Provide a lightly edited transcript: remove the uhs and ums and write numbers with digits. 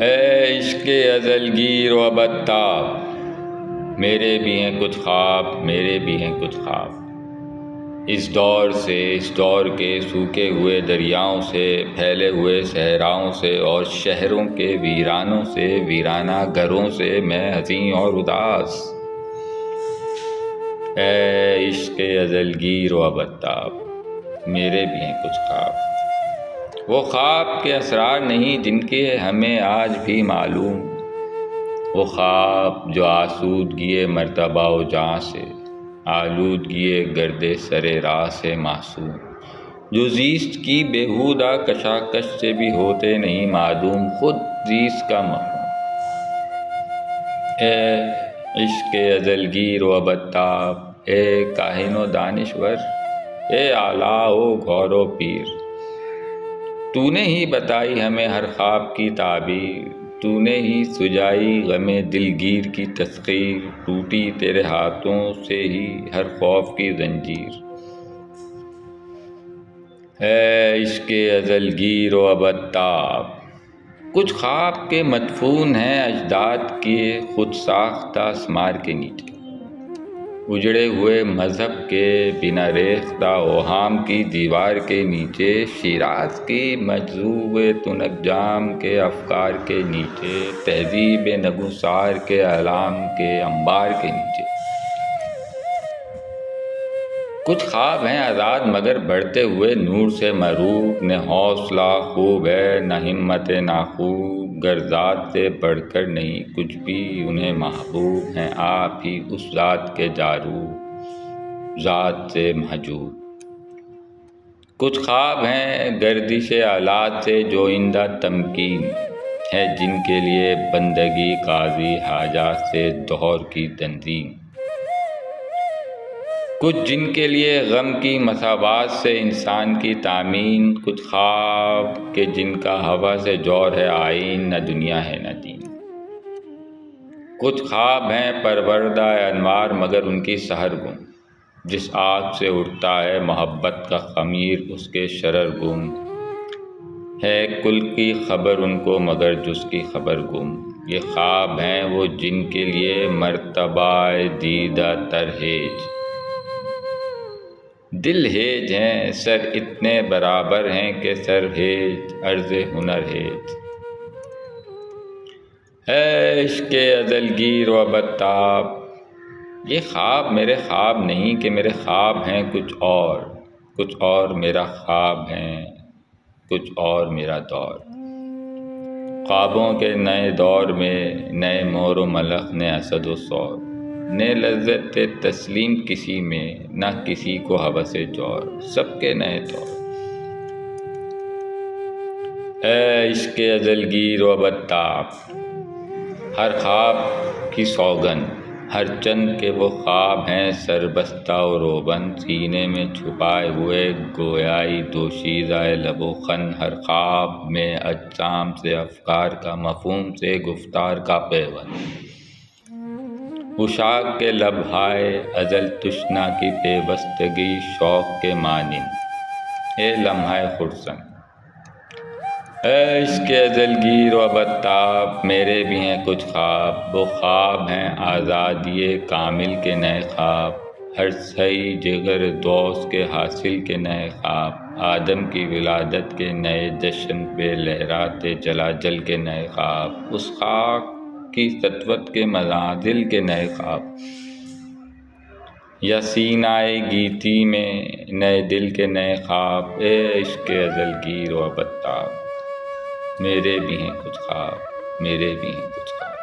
اے عشق ازل گیر و ابدتاب، میرے بھی ہیں کچھ خواب، میرے بھی ہیں کچھ خواب۔ اس دور سے، اس دور کے سوکھے ہوئے دریاؤں سے، پھیلے ہوئے صحراؤں سے اور شہروں کے ویرانوں سے، ویرانہ گھروں سے میں حزین اور اداس۔ اے عشق ازل گیر و ابدتاب، میرے بھی ہیں کچھ خواب۔ وہ خواب کے اسرار نہیں جن کے ہمیں آج بھی معلوم، وہ خواب جو آسودگی مرتبہ و جاں سے، آلودگی گرد سر راہ سے معصوم، جو زیست کی بیہودہ کشاکش سے بھی ہوتے نہیں معدوم، خود زیست کا مفہوم۔ اے عشق ازل گیر و ابدتاب، اے کاہن و دانشور، اے عالیٰ و غور و پیر، تو نے ہی بتائی ہمیں ہر خواب کی تعبیر، تو نے ہی سجائی غم دلگیر کی تسخیر، ٹوٹی تیرے ہاتھوں سے ہی ہر خوف کی زنجیر۔ اے عشق ازل گیر و ابدتاب، کچھ خواب کے مدفون ہیں اجداد کے خود ساختہ اسمار کے نیچے، اجڑے ہوئے مذہب کے بنا ریختہ اوہام کی دیوار کے نیچے، شیراز کی مجذوب تنک جام کے افکار کے نیچے، تہذیب نگوسار کے اعلام کے انبار کے نیچے۔ کچھ خواب ہیں آزاد مگر بڑھتے ہوئے نور سے مروب، نہ حوصلہ خوب ہے نہ ہمت ناخوب، گر ذات سے بڑھ کر نہیں کچھ بھی انہیں محبوب، ہیں آپ ہی اس ذات کے جاروب، ذات سے محجوب۔ کچھ خواب ہیں گردش آلات سے جو آئندہ تمکین ہے، جن کے لیے بندگی قاضی حاجات سے دہر کی تنظیم، کچھ جن کے لیے غم کی مساوات سے انسان کی تامین، کچھ خواب کہ جن کا ہوا سے جور ہے آئین، نہ دنیا ہے نہ دین۔ کچھ خواب ہیں پروردہ انوار مگر ان کی سحر گم، جس آگ سے اٹھتا ہے محبت کا خمیر اس کے شرر گم، ہے کل کی خبر ان کو مگر جز کی خبر گم۔ یہ خواب ہیں وہ جن کے لیے مرتبہ دیدہ تر ہیج، دل ہیج ہیں سر اتنے برابر ہیں کہ سر ہیج عرض ہنر ہیج۔ اے عشق ازل گیر و ابدتاب، یہ خواب میرے خواب نہیں کہ میرے خواب ہیں کچھ اور میرا خواب ہیں کچھ اور میرا دور۔ خوابوں کے نئے دور میں نئے مور و ملخ، نئے اسد و ثور، نئے لذت تسلیم کسی میں، نہ کسی کو ہوس جور، سب کے نئے طور۔ اے عشق ازل گیر و ابدتاب، ہر خواب کی سوگن، ہر چند کے وہ خواب ہیں سربستہ و روبن، سینے میں چھپائے ہوئے گویائی دوشیزہ لب و خن، ہر خواب میں اجسام سے افکار کا، مفہوم سے گفتار کا پیوند، عشاق کے لب ہائے ازل تشنا کی پیوستگی شوق کے مانند، اے لمحہ خرسن۔ اے عشق ازل گیر و ابدتاب، میرے بھی ہیں کچھ خواب، وہ خواب ہیں آزادی کامل کے نئے خواب، ہر سعی جگر دوست کے حاصل کے نئے خواب، آدم کی ولادت کے نئے جشن پہ لہراتے جلاجل کے نئے خواب، اس خاک کی سطوت کے منازل کے نئے خواب، یا سینائے گیتی میں نئے دل کے نئے خواب۔ اے عشق ازل گیر و ابدتاب، میرے بھی ہیں کچھ خواب، میرے بھی ہیں کچھ خواب۔